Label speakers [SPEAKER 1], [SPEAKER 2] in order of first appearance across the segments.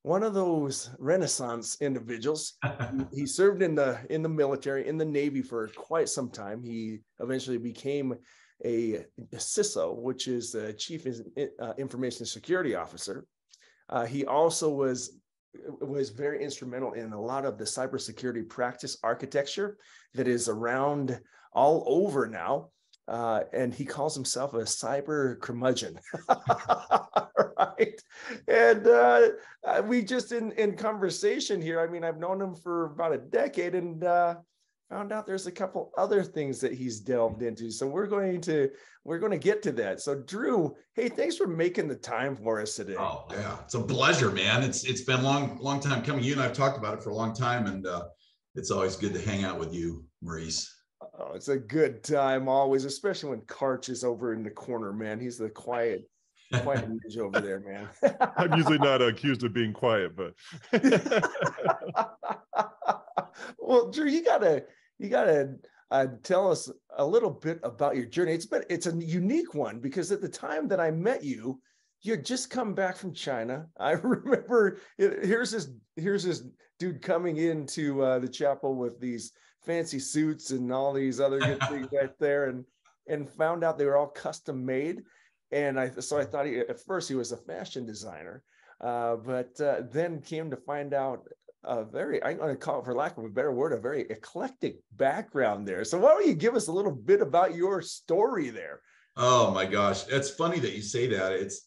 [SPEAKER 1] one of those Renaissance individuals. He served in the military, in the Navy for quite some time. He eventually became a CISO, which is the Chief Information Security Officer. He also was very instrumental in a lot of the cybersecurity practice architecture that is around all over now. And he calls himself a cyber curmudgeon, right? And we just in conversation here, I mean, I've known him for about a decade, and found out there's a couple other things that he's delved into. So we're going to get to that. So Drew, hey, thanks for making the time for us today.
[SPEAKER 2] Oh yeah, it's a pleasure, man. It's been a long time coming. You and I've talked about it for a long time, and it's always good to hang out with you, Maurice.
[SPEAKER 1] Oh, it's a good time always, especially when Karch is over in the corner, man. He's the quiet ninja over there, man.
[SPEAKER 3] I'm usually not accused of being quiet, but
[SPEAKER 1] well, Drew, you gotta tell us a little bit about your journey. It's a unique one, because at the time that I met you, you had just come back from China. I remember here's this dude coming into the chapel with these fancy suits and all these other good things right there, and found out they were all custom made. And so I thought at first he was a fashion designer, but then came to find out I'm going to call it, for lack of a better word, a very eclectic background there. So why don't you give us a little bit about your story there?
[SPEAKER 2] Oh my gosh, it's funny that you say that. It's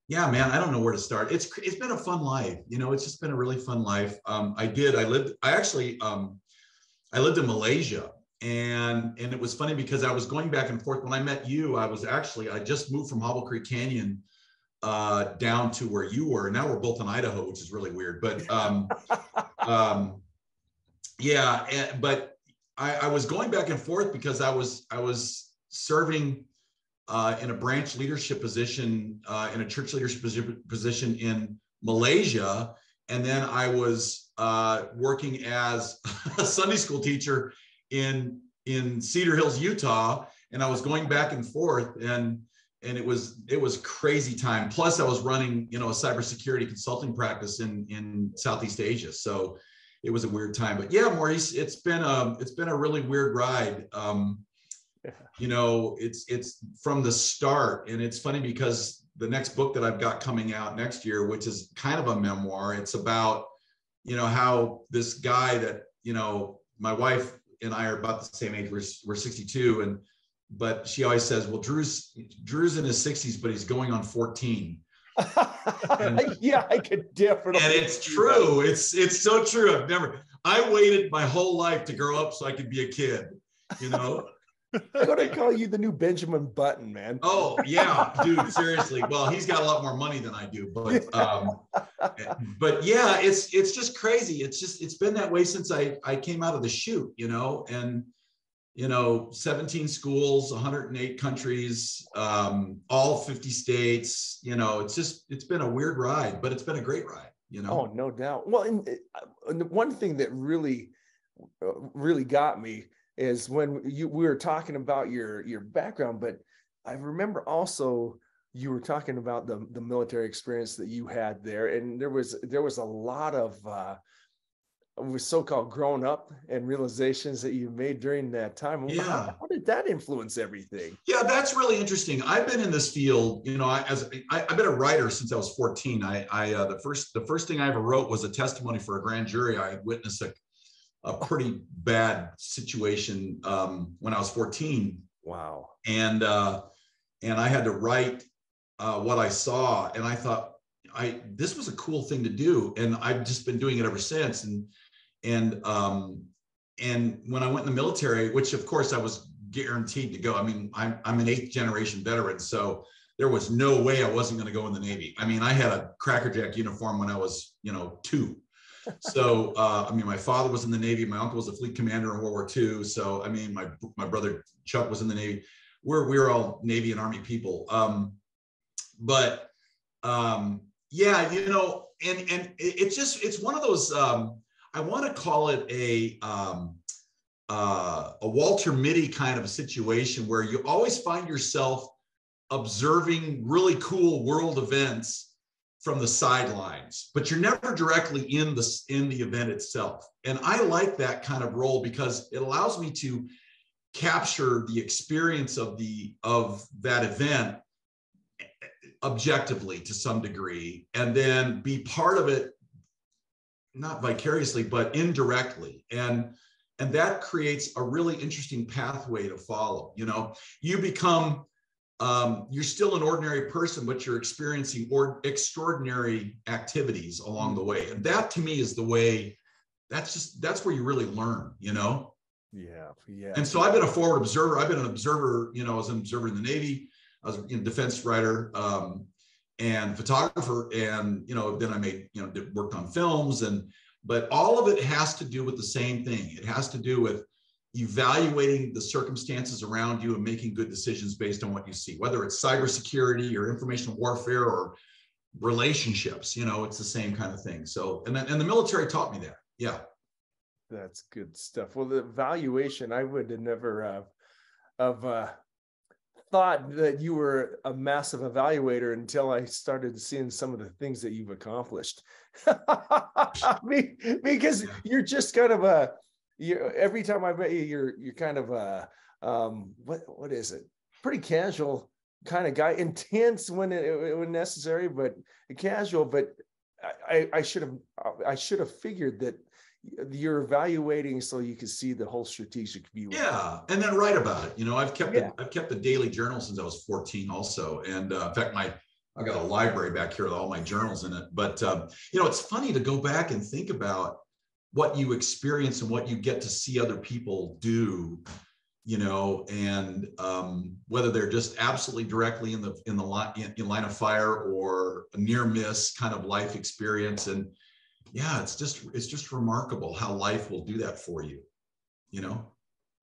[SPEAKER 2] yeah, man, I don't know where to start. It's been a fun life. It's just been a really fun life. I lived in Malaysia, and it was funny because I was going back and forth. When I met you, I just moved from Hobble Creek Canyon down to where you were. Now we're both in Idaho, which is really weird. But yeah, but I was going back and forth because I was serving in a branch leadership position, in a church leadership position in Malaysia. And then I was working as a Sunday school teacher in Cedar Hills, Utah. And I was going back and forth, and it was crazy time. Plus I was running, a cybersecurity consulting practice in Southeast Asia. So it was a weird time, but yeah, Maurice, it's been a really weird ride. It's from the start, and it's funny because the next book that I've got coming out next year, which is kind of a memoir, it's about, how this guy that, my wife and I are about the same age. We're 62, but she always says, well, Drew's in his 60s, but he's going on 14.
[SPEAKER 1] Yeah, I could definitely.
[SPEAKER 2] And it's true. It's so true. I waited my whole life to grow up so I could be a kid,
[SPEAKER 1] I'm going to call you the new Benjamin Button, man.
[SPEAKER 2] Oh yeah, dude, seriously. Well, he's got a lot more money than I do, but yeah, it's just crazy. It's been that way since I came out of the chute, and 17 schools, 108 countries, all 50 states. It's been a weird ride, but it's been a great ride.
[SPEAKER 1] Oh, no doubt. Well, and one thing that really got me is when we were talking about your background, but I remember also you were talking about the military experience that you had there, and there was a lot of so-called grown up and realizations that you made during that time.
[SPEAKER 2] Yeah.
[SPEAKER 1] How did that influence everything?
[SPEAKER 2] Yeah, that's really interesting. I've been in this field, I've been a writer since I was 14. The first thing I ever wrote was a testimony for a grand jury. I had witnessed a pretty bad situation when I was 14.
[SPEAKER 1] Wow.
[SPEAKER 2] And I had to write what I saw, and I thought this was a cool thing to do, and I've just been doing it ever since. And when I went in the military, which of course I was guaranteed to go. I mean, I'm an 8th generation veteran, so there was no way I wasn't going to go in the Navy. I mean, I had a Cracker Jack uniform when I was 2. So, my father was in the Navy. My uncle was a fleet commander in World War II. So, my brother Chuck was in the Navy. We were all Navy and Army people. Yeah, and it's one of those, I want to call it a Walter Mitty kind of a situation where you always find yourself observing really cool world events from the sidelines, but you're never directly in the event itself. And I like that kind of role because it allows me to capture the experience of that event objectively to some degree, and then be part of it, not vicariously, but indirectly. And that creates a really interesting pathway to follow. You know, you become, you're still an ordinary person, but you're experiencing extraordinary activities along the way. And that to me is the way, that's where you really learn, you know?
[SPEAKER 1] Yeah. Yeah.
[SPEAKER 2] And so I've been a forward observer. I've been an observer, you know, I was an observer in the Navy. I was a defense writer and photographer. And, you know, then I worked on films, but all of it has to do with the same thing. It has to do with evaluating the circumstances around you and making good decisions based on what you see, whether it's cybersecurity or information warfare or relationships, you know, it's the same kind of thing. So, and the military taught me that. Yeah.
[SPEAKER 1] That's good stuff. Well, the evaluation, I would have never thought that you were a massive evaluator until I started seeing some of the things that you've accomplished. Because you're just kind of every time I met you, you're kind of what is it? Pretty casual kind of guy, intense when necessary, but casual. But I should have figured that you're evaluating so you can see the whole strategic view.
[SPEAKER 2] Yeah, and then write about it. You know, I've kept a daily journal since I was 14 also. And in fact, I got a library back here with all my journals in it. But, you know, it's funny to go back and think about what you experience and what you get to see other people do, you know, and whether they're just absolutely directly in line of fire or a near miss kind of life experience. And yeah, it's just remarkable how life will do that for you, you know?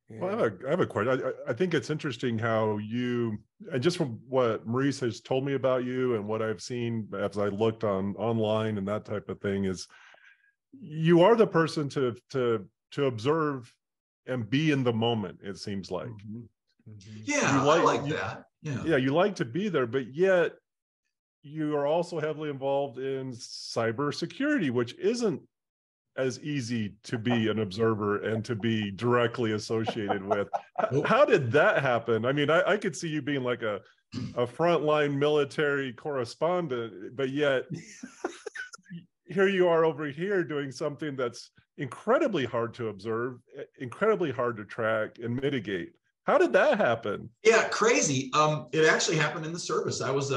[SPEAKER 3] Well, I have a question. I think it's interesting how you, and just from what Maurice has told me about you and what I've seen as I looked online and that type of thing, is you are the person to observe and be in the moment, it seems like.
[SPEAKER 1] Mm-hmm. Mm-hmm.
[SPEAKER 2] Yeah, I like that.
[SPEAKER 3] Yeah, you like to be there, but yet you are also heavily involved in cybersecurity, which isn't as easy to be an observer and to be directly associated with. How did that happen? I mean, I could see you being like a frontline military correspondent, but yet here you are over here doing something that's incredibly hard to observe, incredibly hard to track and mitigate. How did that happen?
[SPEAKER 2] Yeah, crazy. It actually happened in the service. I was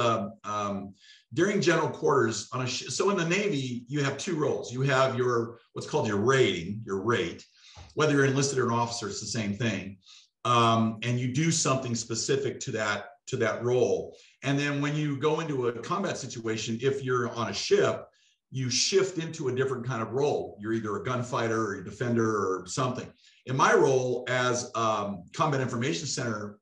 [SPEAKER 2] during general quarters on so in the Navy, you have two roles. You have what's called your rate. Whether you're enlisted or an officer, it's the same thing. And you do something specific to that role. And then when you go into a combat situation, if you're on a ship, you shift into a different kind of role. You're either a gunfighter or a defender or something. In my role as Combat Information Center,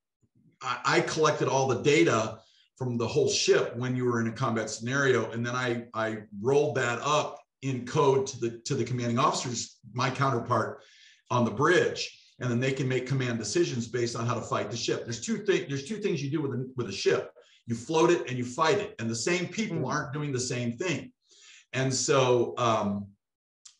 [SPEAKER 2] I collected all the data from the whole ship when you were in a combat scenario, and then I rolled that up in code to the commanding officers, my counterpart on the bridge, and then they can make command decisions based on how to fight the ship. There's two things you do with a ship: you float it and you fight it, and the same people aren't doing the same thing, and so.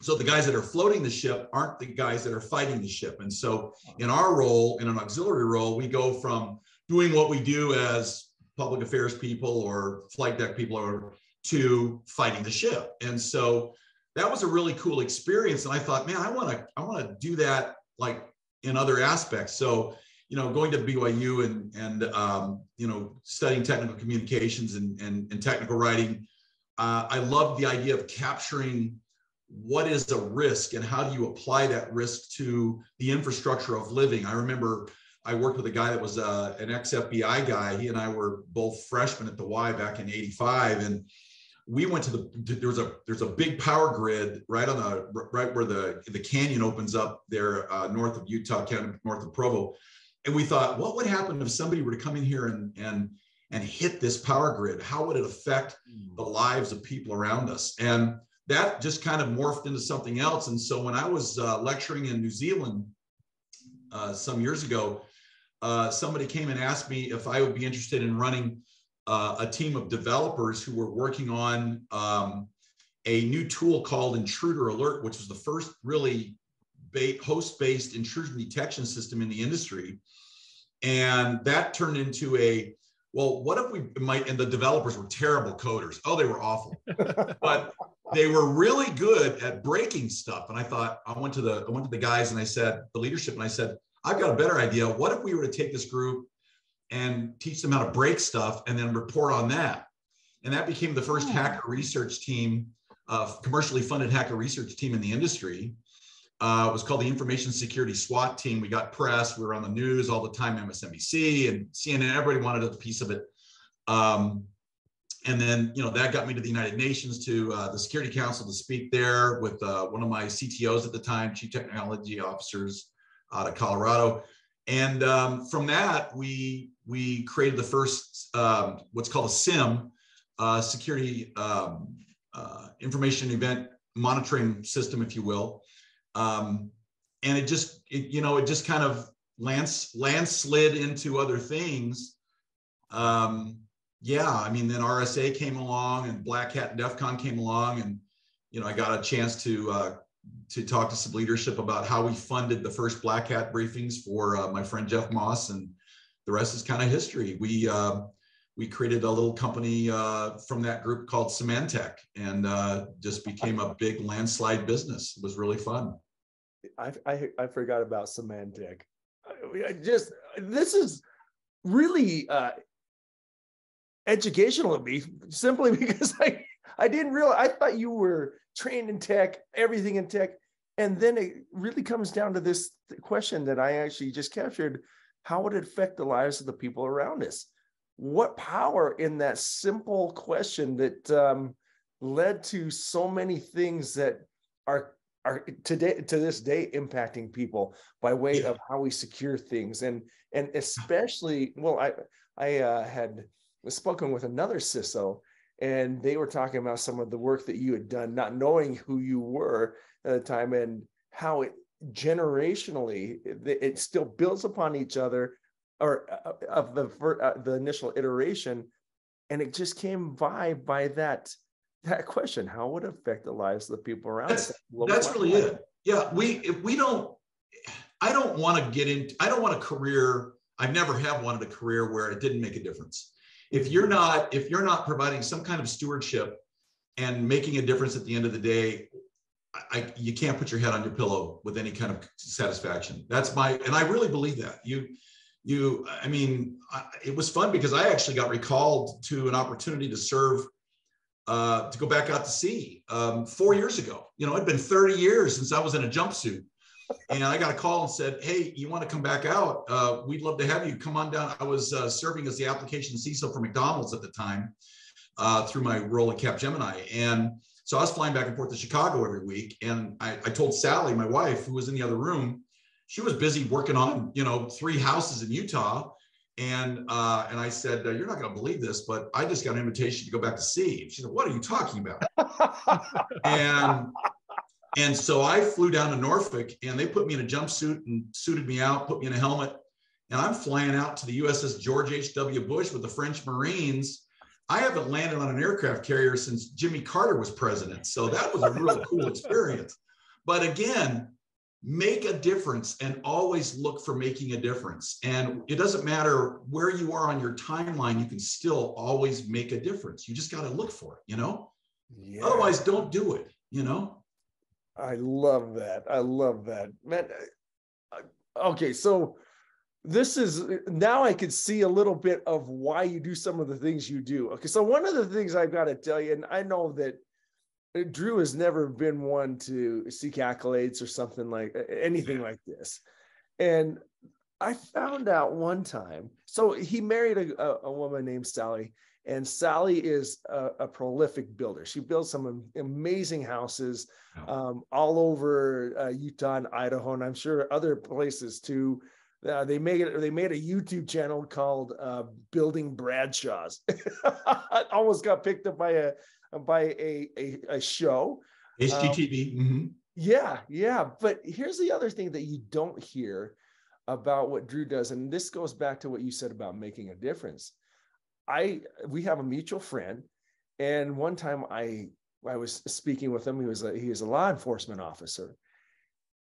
[SPEAKER 2] So the guys that are floating the ship aren't the guys that are fighting the ship. And so in our role, in an auxiliary role, we go from doing what we do as public affairs people or flight deck people to fighting the ship. And so that was a really cool experience. And I thought, man, I want to do that like in other aspects. So, you know, going to BYU and you know, studying technical communications and technical writing, I loved the idea of capturing what is a risk and how do you apply that risk to the infrastructure of living. I remember I worked with a guy that was an ex-FBI guy. He and I were both freshmen at the Y back in '85, and we went to there's a big power grid right where the canyon opens up there north of Utah County, north of Provo. And we thought, what would happen if somebody were to come in here and hit this power grid? How would it affect the lives of people around us? And that just kind of morphed into something else. And so when I was lecturing in New Zealand some years ago, somebody came and asked me if I would be interested in running a team of developers who were working on a new tool called Intruder Alert, which was the first really host-based intrusion detection system in the industry. And that turned into a, well, what if we might, and the developers were terrible coders. Oh, they were awful. But they were really good at breaking stuff. And I thought, I went to the guys and I said, the leadership, and I said, I've got a better idea. What if we were to take this group and teach them how to break stuff and then report on that? And that became the first hacker research team, commercially funded hacker research team in the industry. It was called the Information Security SWAT team. We got press. We were on the news all the time, MSNBC and CNN. Everybody wanted a piece of it. And then, you know, that got me to the United Nations, to the Security Council, to speak there with one of my CTOs at the time, Chief Technology Officers out of Colorado. And from that, we created the first, what's called a SIM, security information event monitoring system, if you will. And it just kind of landslid into other things. Yeah, I mean, then RSA came along and Black Hat and DEF CON came along, and, you know, I got a chance to talk to some leadership about how we funded the first Black Hat briefings for my friend Jeff Moss, and the rest is kind of history. We created a little company from that group called Symantec, and just became a big landslide business. It was really fun.
[SPEAKER 1] I forgot about Symantec. This is really educational to me, simply because I didn't realize, I thought you were trained in tech, everything in tech. And then it really comes down to this question that I actually just captured. How would it affect the lives of the people around us? What power in that simple question that led to so many things that are today, to this day, impacting people by way of how we secure things. And especially, well, I had spoken with another CISO, and they were talking about some of the work that you had done, not knowing who you were at the time, and how it generationally, it still builds upon each other, or of the initial iteration. And it just came by that question: how would it affect the lives of the people around us?
[SPEAKER 2] That's really it. Yeah, I don't want a career. I've never have wanted a career where it didn't make a difference. If you're not providing some kind of stewardship and making a difference at the end of the day, you can't put your head on your pillow with any kind of satisfaction. And I really believe that. I mean, it was fun because I actually got recalled to an opportunity to serve, to go back out to sea 4 years ago. You know, it'd been 30 years since I was in a jumpsuit. And I got a call and said, hey, you want to come back out? We'd love to have you come on down. I was serving as the application CISO for McDonald's at the time through my role at Capgemini. And so I was flying back and forth to Chicago every week. And I told Sally, my wife, who was in the other room, she was busy working on, 3 houses in Utah. And I said, you're not going to believe this, but I just got an invitation to go back to sea. She said, what are you talking about? And so I flew down to Norfolk, and they put me in a jumpsuit and suited me out, put me in a helmet. And I'm flying out to the USS George H.W. Bush with the French Marines. I haven't landed on an aircraft carrier since Jimmy Carter was president. So that was a real cool experience. But again, make a difference, and always look for making a difference. And it doesn't matter where you are on your timeline, you can still always make a difference. You just got to look for it, Yeah. Otherwise, don't do it,
[SPEAKER 1] I love that. I love that, man. Okay, so this is, now I could see a little bit of why you do some of the things you do. Okay, so one of the things I've got to tell you, and I know that Drew has never been one to seek accolades or something like anything like this. And I found out one time, so he married a woman named Sally, and Sally is a prolific builder. She builds some amazing houses all over Utah and Idaho, and I'm sure other places too. They made a YouTube channel called Building Bradshaws. It almost got picked up by a show.
[SPEAKER 2] HGTV.
[SPEAKER 1] Yeah. But here's the other thing that you don't hear about what Drew does, and this goes back to what you said about making a difference. We have a mutual friend, and one time I was speaking with him. He was a law enforcement officer,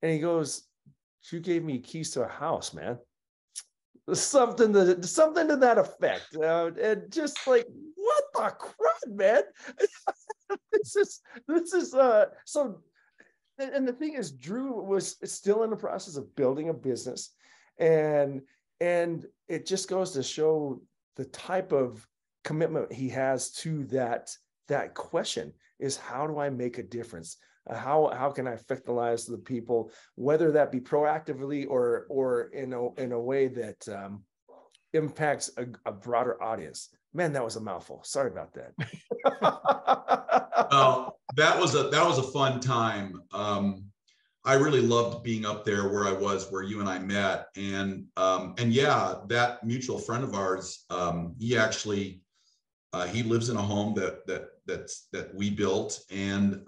[SPEAKER 1] and he goes, "You gave me keys to a house, man." Something to that effect, and just like, what the crud, man? this is so. And the thing is, Drew was still in the process of building a business, and it just goes to show the type of commitment he has to that question is, how do I make a difference? How can I affect the lives of the people, whether that be proactively or in a way that impacts a broader audience? Man, that was a mouthful. Sorry about that.
[SPEAKER 2] Well, that was a fun time. I really loved being up there where I was, where you and I met, and yeah, that mutual friend of ours, he actually he lives in a home that we built, and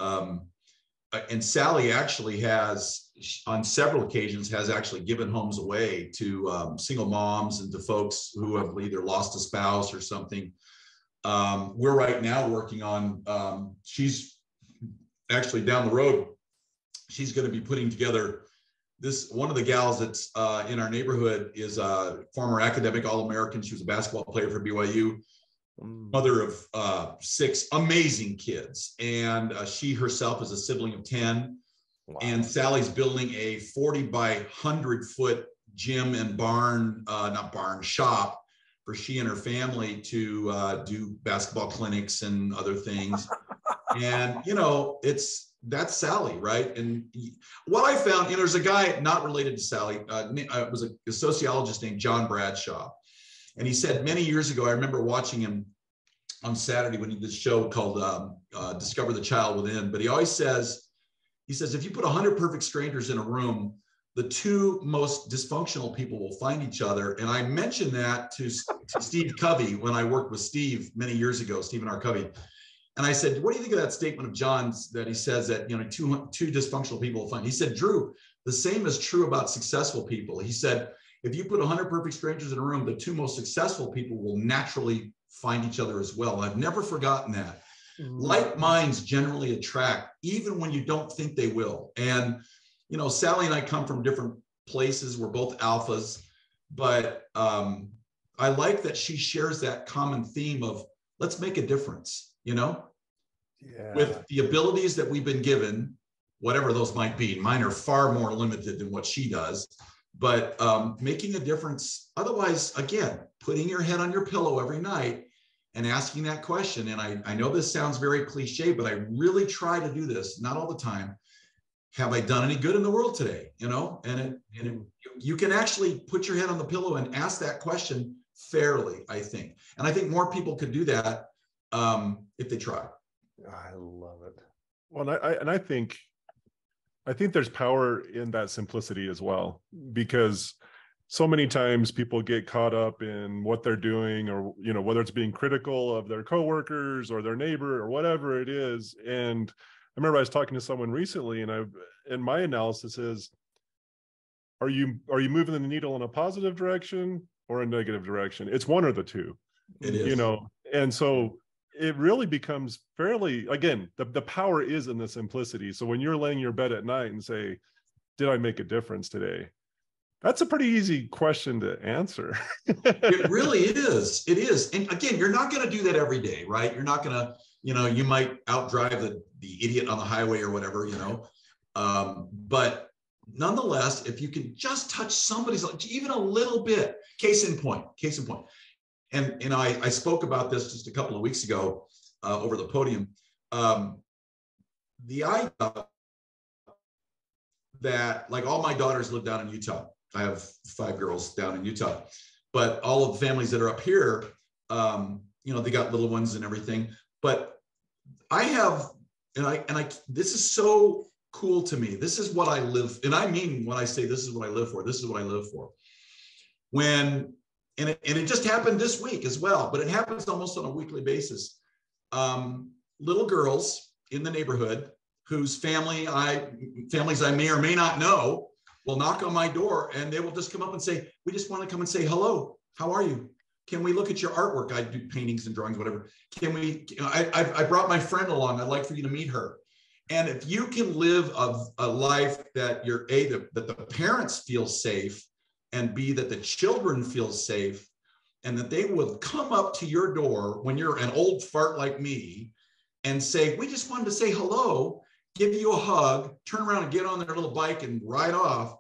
[SPEAKER 2] Sally actually has, on several occasions, has actually given homes away to single moms and to folks who have either lost a spouse or something. We're right now working on, she's actually down the road, she's going to be putting together this. One of the gals that's in our neighborhood is a former academic All-American. She was a basketball player for BYU. Mother of 6 amazing kids, and she herself is a sibling of 10. Wow. And Sally's building a 40 by 100 foot gym and shop for she and her family to do basketball clinics and other things. And that's Sally, right? And what I found, there's a guy not related to Sally, it was a sociologist named John Bradshaw. And he said many years ago, I remember watching him on Saturday when he did this show called Discover the Child Within. But he always says, if you put 100 perfect strangers in a room, the 2 most dysfunctional people will find each other. And I mentioned that to Steve Covey when I worked with Steve many years ago, Stephen R. Covey. And I said, what do you think of that statement of John's that he says that, two dysfunctional people will find? He said, Drew, the same is true about successful people. He said, if you put 100 perfect strangers in a room, the 2 most successful people will naturally find each other as well. I've never forgotten that. Like minds generally attract, even when you don't think they will. And, Sally and I come from different places. We're both alphas, but I like that she shares that common theme of let's make a difference, with the abilities that we've been given, whatever those might be. Mine are far more limited than what she does. But making a difference, otherwise, again, putting your head on your pillow every night and asking that question. And I know this sounds very cliche, but I really try to do this, not all the time. Have I done any good in the world today? You can actually put your head on the pillow and ask that question fairly, I think. And I think more people could do that if they try.
[SPEAKER 1] I love it.
[SPEAKER 3] Well, I think there's power in that simplicity as well, because so many times people get caught up in what they're doing, or, whether it's being critical of their coworkers or their neighbor or whatever it is. And I remember I was talking to someone recently, and my analysis is, are you moving the needle in a positive direction or a negative direction? It's one or the two.
[SPEAKER 2] It is.
[SPEAKER 3] And so it really becomes fairly, again, the power is in the simplicity. So when you're laying your bed at night and say, did I make a difference today? That's a pretty easy question to answer.
[SPEAKER 2] It really is. It is. And again, you're not going to do that every day, right? You're not going to, you might outdrive the idiot on the highway or whatever, but nonetheless, if you can just touch somebody's life, even a little bit, case in point. And I spoke about this just a couple of weeks ago over the podium. The idea that, like, all my daughters live down in Utah. I have 5 girls down in Utah, but all of the families that are up here, they got little ones and everything. But I have, this is so cool to me. This is what I live, and I mean when I say this is what I live for. This is what I live for. And it just happened this week as well, but it happens almost on a weekly basis. Little girls in the neighborhood whose families I may or may not know, will knock on my door and they will just come up and say, we just want to come and say hello. How are you? Can we look at your artwork? I do paintings and drawings, whatever. Can we, I brought my friend along. I'd like for you to meet her. And if you can live a life that you're that the parents feel safe, and B, that the children feel safe, and that they will come up to your door when you're an old fart like me and say, we just wanted to say hello, give you a hug, turn around and get on their little bike and ride off.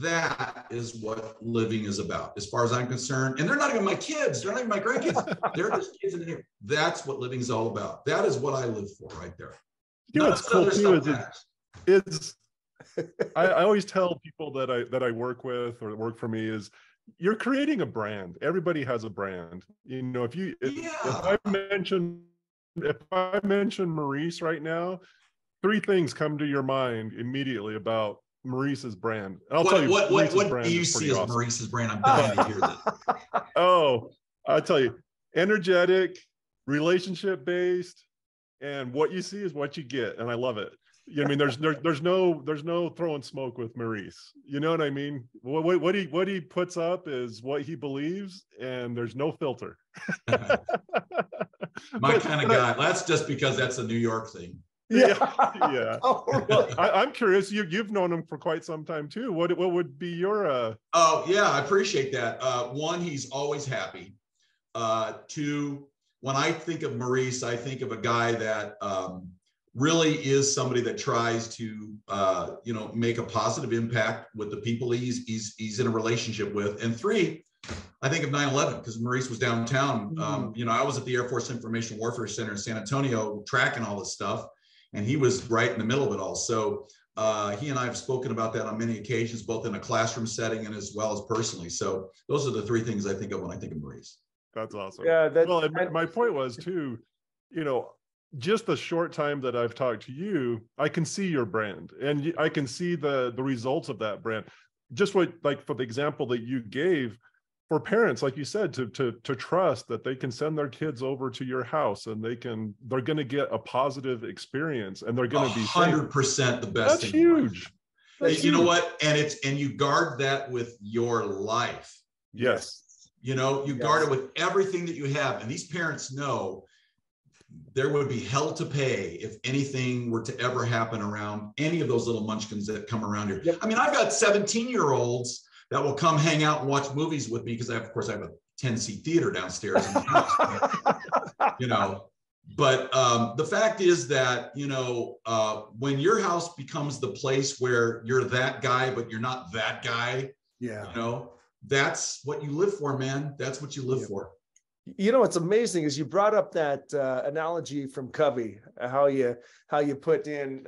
[SPEAKER 2] That is what living is about, as far as I'm concerned. And they're not even my kids. They're not even my grandkids. They're just kids in the neighborhood. That's what living is all about. That is what I live for right there.
[SPEAKER 3] You know, what's cool too is I always tell people that I work with or work for me is you're creating a brand. Everybody has a brand. You know, if I mention Maurice right now, 3 things come to your mind immediately about Maurice's brand. I'll tell you
[SPEAKER 2] what do you see as awesome. Maurice's brand? I'm dying to hear this.
[SPEAKER 3] Oh, I'll tell you, energetic, relationship based, and what you see is what you get, and I love it. You know, I mean, there's no throwing smoke with Maurice. You know what I mean? What he puts up is what he believes, and there's no filter.
[SPEAKER 2] My kind of guy. That's just because that's a New York thing.
[SPEAKER 3] Yeah. Oh, really? I'm curious. You've known him for quite some time too. What would be your?
[SPEAKER 2] Oh yeah, I appreciate that. 1, he's always happy. 2, when I think of Maurice, I think of a guy that really is somebody that tries to, make a positive impact with the people he's in a relationship with. And 3, I think of 9/11 because Maurice was downtown. I was at the Air Force Information Warfare Center in San Antonio tracking all this stuff, and he was right in the middle of it all. So he and I have spoken about that on many occasions, both in a classroom setting and as well as personally. So those are the 3 things I think of when I think of Maurice.
[SPEAKER 3] That's awesome.
[SPEAKER 1] Yeah.
[SPEAKER 3] Well, my point was too, just the short time that I've talked to you, I can see your brand, and I can see the results of that brand. Just for the example that you gave, for parents, like you said, to trust that they can send their kids over to your house and they're going to get a positive experience and they're going to be
[SPEAKER 2] 100% the best.
[SPEAKER 3] That's huge.
[SPEAKER 2] You know what? And you guard that with your life.
[SPEAKER 3] Yes.
[SPEAKER 2] You guard it with everything that you have. And these parents know there would be hell to pay if anything were to ever happen around any of those little munchkins that come around here. Yep. I mean, I've got 17-year-olds that will come hang out and watch movies with me because I have a 10-seat theater downstairs in the house. But the fact is that, when your house becomes the place where you're that guy, but you're not that guy, that's what you live for, man. That's what you live for.
[SPEAKER 1] What's amazing is you brought up that analogy from Covey, how you put in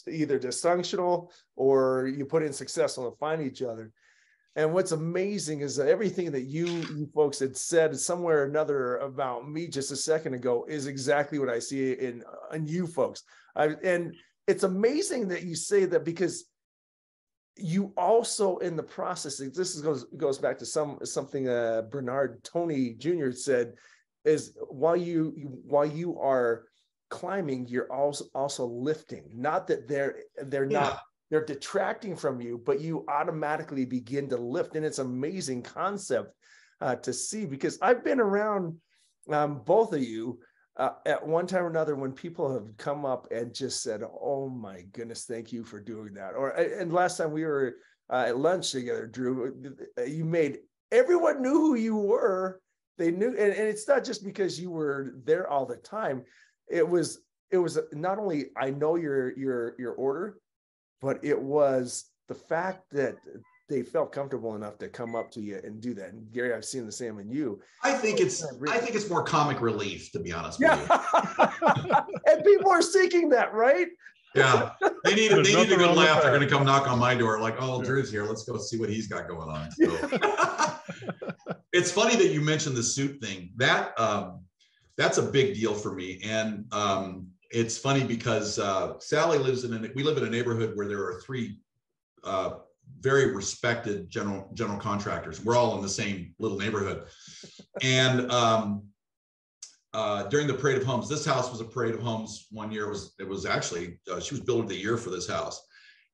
[SPEAKER 1] either dysfunctional or you put in successful and find each other. And what's amazing is that everything that you folks had said somewhere or another about me just a second ago is exactly what I see in you folks. And it's amazing that you say that, because you also, in the process, this goes back to something Bernard Tony Jr. said, is while you are climbing, you're also lifting. Not that they're not, they're detracting from you, but you automatically begin to lift. And it's an amazing concept to see, because I've been around both of you at one time or another when people have come up and just said, "Oh my goodness, thank you for doing that." And last time we were at lunch together, Drew, you made everyone knew who you were. They knew, and it's not just because you were there all the time. It was not only I know your order, but it was the fact that they felt comfortable enough to come up to you and do that. And Gary, I've seen the same in you.
[SPEAKER 2] I think it's more comic relief, to be honest with you.
[SPEAKER 1] And people are seeking that, right?
[SPEAKER 2] Yeah, they need a good laugh. They're going to come knock on my door, like, "Oh, Drew's here. Let's go see what he's got going on." So. It's funny that you mentioned the suit thing. That's a big deal for me, and it's funny because Sally we live in a neighborhood where there are 3 very respected general contractors. We're all in the same little neighborhood. And during the Parade of Homes, this house was a Parade of Homes one year. It was actually, she was Builder of the Year for this house.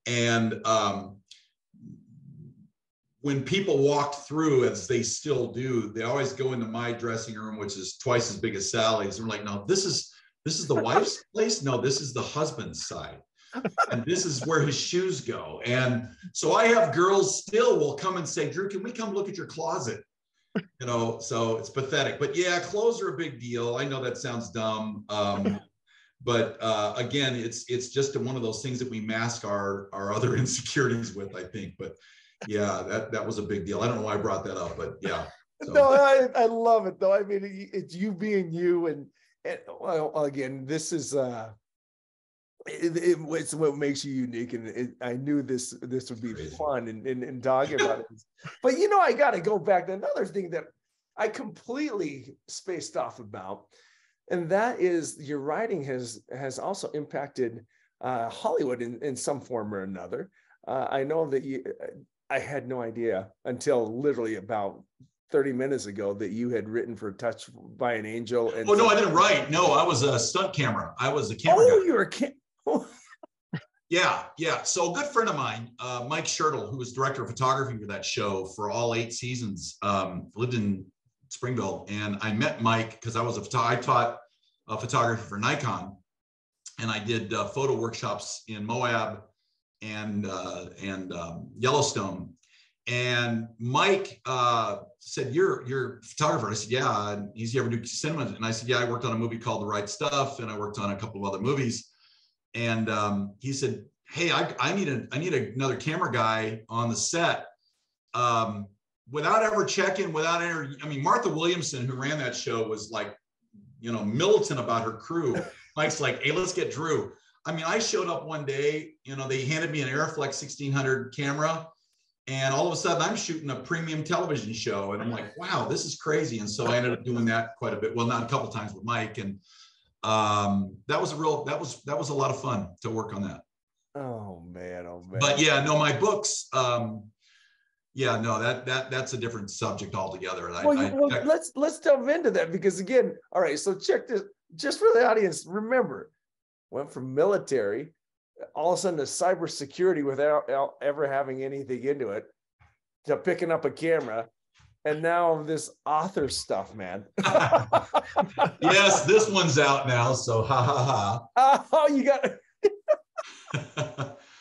[SPEAKER 2] And when people walked through, as they still do, they always go into my dressing room, which is twice as big as Sally's. And we're like, no, this is the wife's place. No, this is the husband's side. And this is where his shoes go. And so I have girls still will come and say, Drew, can we come look at your closet? You know, so it's pathetic. But yeah, clothes are a big deal. I know that sounds dumb. But again, it's just one of those things that we mask our other insecurities with, I think. But yeah, that was a big deal. I don't know why I brought that up, but yeah. So.
[SPEAKER 1] No, I love it though. I mean, it's you being you, and well, again, this is it's what makes you unique, and I knew this would be fun and talking about it. But you know, I got to go back to another thing that I completely spaced off about, and that is your writing has also impacted Hollywood in some form or another. I know that I had no idea until literally about 30 minutes ago that you had written for Touched by an Angel. And
[SPEAKER 2] no, I didn't write. No, I was a stunt camera. I was a camera guy.
[SPEAKER 1] You were
[SPEAKER 2] Yeah. So a good friend of mine, Mike Schertl, who was director of photography for that show for all 8 seasons, lived in Springville. And I met Mike because I taught photography for Nikon, and I did photo workshops in Moab and Yellowstone. And Mike said, you're a photographer. I said, yeah. And he's, you ever do cinema? And I said, yeah, I worked on a movie called The Right Stuff, and I worked on a couple of other movies. And he said, hey, I need another camera guy on the set. Without ever checking, I mean, Martha Williamson, who ran that show, was like, you know, militant about her crew. Mike's like, hey, let's get Drew. I mean, I showed up one day, you know, they handed me an Airflex 1600 camera, and all of a sudden I'm shooting a premium television show. And I'm like, wow, this is crazy. And so I ended up doing that quite a bit. Well, not a couple of times with Mike. And that was a lot of fun to work on that.
[SPEAKER 1] Oh man.
[SPEAKER 2] But yeah, no, my books, yeah, no, that's a different subject altogether.
[SPEAKER 1] Let's delve into that, because again, all right, so check this, just for the audience, remember, went from military, all of a sudden to cybersecurity without ever having anything into it, to picking up a camera, and now this author stuff, man.
[SPEAKER 2] Yes, this one's out now, so ha.
[SPEAKER 1] Oh, you got it.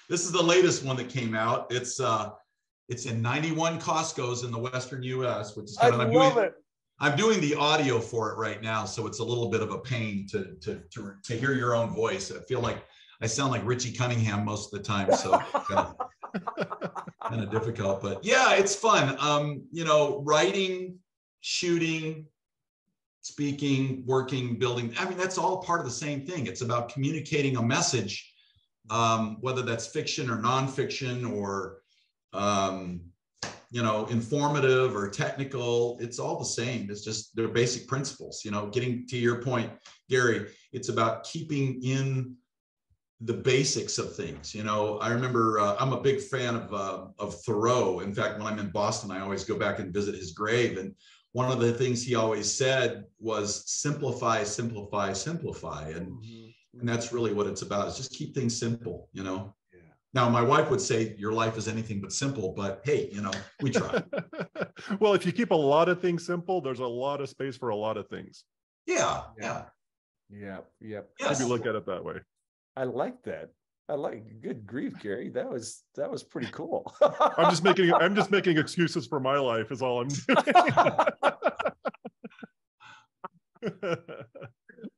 [SPEAKER 2] This is the latest one that came out. It's in 91 Costco's in the Western U.S., which is kind of, I'm doing the audio for it right now, so it's a little bit of a pain to hear your own voice. I feel like I sound like Richie Cunningham most of the time, so kind of difficult. But yeah, it's fun. You know, writing, shooting, speaking, working, building. I mean, that's all part of the same thing. It's about communicating a message, whether that's fiction or nonfiction or you know, informative or technical. It's all the same. It's just their basic principles. You know, getting to your point, Gary, it's about keeping in the basics of things. You know, I remember I'm a big fan of Thoreau. In fact, when I'm in Boston, I always go back and visit his grave. And one of the things he always said was simplify, simplify, simplify. And that's really what it's about, is just keep things simple, you know. Now, my wife would say your life is anything but simple, but hey, you know, we try.
[SPEAKER 3] Well, if you keep a lot of things simple, there's a lot of space for a lot of things.
[SPEAKER 2] Yeah.
[SPEAKER 3] Maybe look at it that way.
[SPEAKER 1] I like that. Good grief, Gary. That was pretty cool.
[SPEAKER 3] I'm just making excuses for my life is all I'm doing.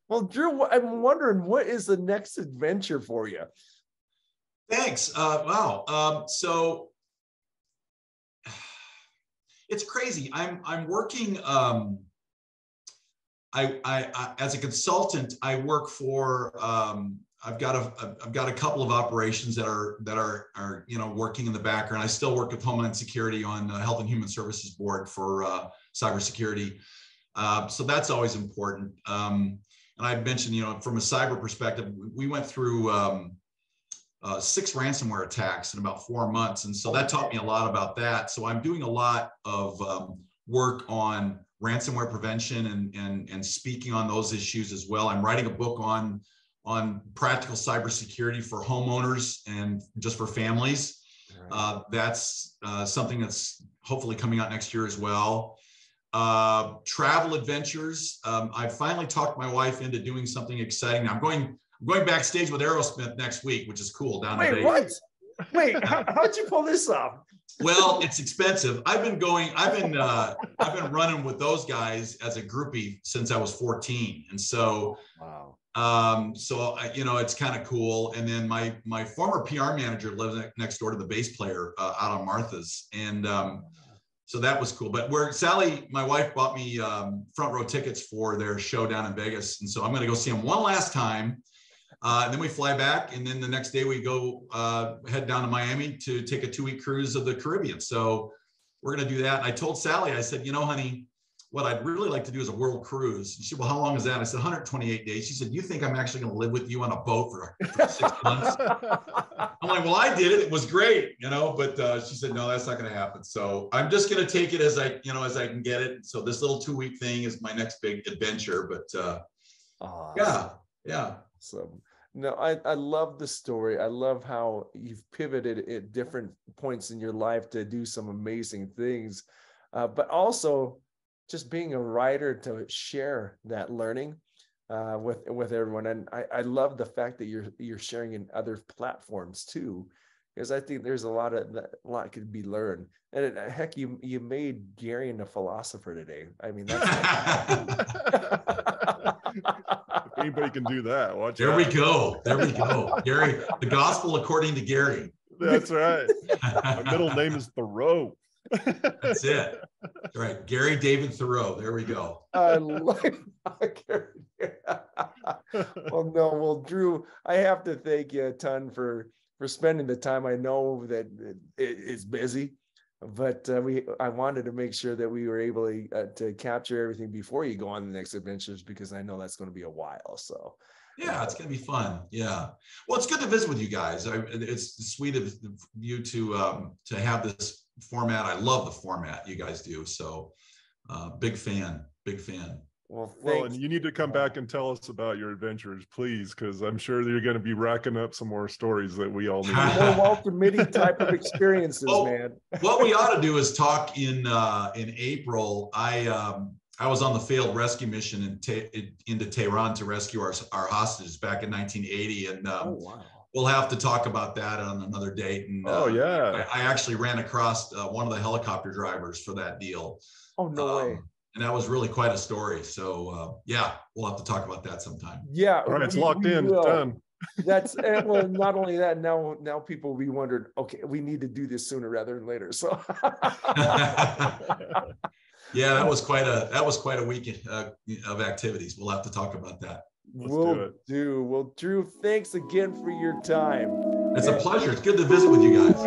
[SPEAKER 1] Well, Drew, I'm wondering, what is the next adventure for you?
[SPEAKER 2] Thanks. Wow. So it's crazy. I'm working. I as a consultant, I work for. I've got a couple of operations that are you know, working in the background. I still work with Homeland Security on the Health and Human Services Board for cybersecurity. So that's always important. And I mentioned, you know, from a cyber perspective, we went through 6 ransomware attacks in about 4 months. And so that taught me a lot about that. So I'm doing a lot of work on ransomware prevention and speaking on those issues as well. I'm writing a book on practical cybersecurity for homeowners and just for families. That's something that's hopefully coming out next year as well. Travel adventures. I finally talked my wife into doing something exciting. I'm going backstage with Aerosmith next week, which is cool down in Vegas.
[SPEAKER 1] Wait, what? Wait, how'd you pull this off?
[SPEAKER 2] Well, it's expensive. I've been running with those guys as a groupie since I was 14. And so, wow. It's kind of cool. And then my former PR manager lives next door to the bass player out on Martha's. And so that was cool. But Sally, my wife, bought me front row tickets for their show down in Vegas. And so I'm going to go see them one last time. And then we fly back, and then the next day we go head down to Miami to take a 2-week cruise of the Caribbean. So we're going to do that. And I told Sally, I said, honey, what I'd really like to do is a world cruise. And she said, well, how long is that? I said, 128 days. She said, you think I'm actually going to live with you on a boat for 6 months? I'm like, well, I did it. It was great, but she said, no, that's not going to happen. So I'm just going to take it as I can get it. So this little 2-week thing is my next big adventure, but yeah.
[SPEAKER 1] So no, I love the story. I love how you've pivoted at different points in your life to do some amazing things, but also just being a writer to share that learning with everyone. And I love the fact that you're sharing in other platforms too, because I think there's a lot could be learned. And heck, you made Gary into a philosopher today. I mean, that's
[SPEAKER 3] if anybody can do that, watch
[SPEAKER 2] there
[SPEAKER 3] out.
[SPEAKER 2] we go. Gary, the gospel according to Gary.
[SPEAKER 3] That's right. My middle name is Thoreau.
[SPEAKER 2] That's it. That's right. Gary David Thoreau. There we go.
[SPEAKER 1] I like Gary. Well, Drew, I have to thank you a ton for spending the time. I know that it's busy, but I wanted to make sure that we were able to capture everything before you go on the next adventures, because I know that's going to be a while. So
[SPEAKER 2] yeah, it's going to be fun. Yeah. Well, it's good to visit with you guys. It's sweet of you to have this format. I love the format you guys do. So big fan.
[SPEAKER 1] Well,
[SPEAKER 3] and you need to come back and tell us about your adventures, please, because I'm sure you're going to be racking up some more stories that we all need.
[SPEAKER 1] More Walter Mitty type of experiences, man.
[SPEAKER 2] What we ought to do is talk in April. I was on the failed rescue mission into Tehran to rescue our hostages back in 1980, and we'll have to talk about that on another date. And I actually ran across one of the helicopter drivers for that deal.
[SPEAKER 1] Oh, no way.
[SPEAKER 2] And that was really quite a story. So we'll have to talk about that sometime.
[SPEAKER 1] Yeah.
[SPEAKER 3] All right, it's locked in. It's done.
[SPEAKER 1] That's well, not only that, now people will be wondering, okay, we need to do this sooner rather than later. So
[SPEAKER 2] yeah, that was quite a week of activities. We'll have to talk about that.
[SPEAKER 1] We'll do. Well, Drew, thanks again for your time.
[SPEAKER 2] It's a pleasure. It's good to visit with you guys.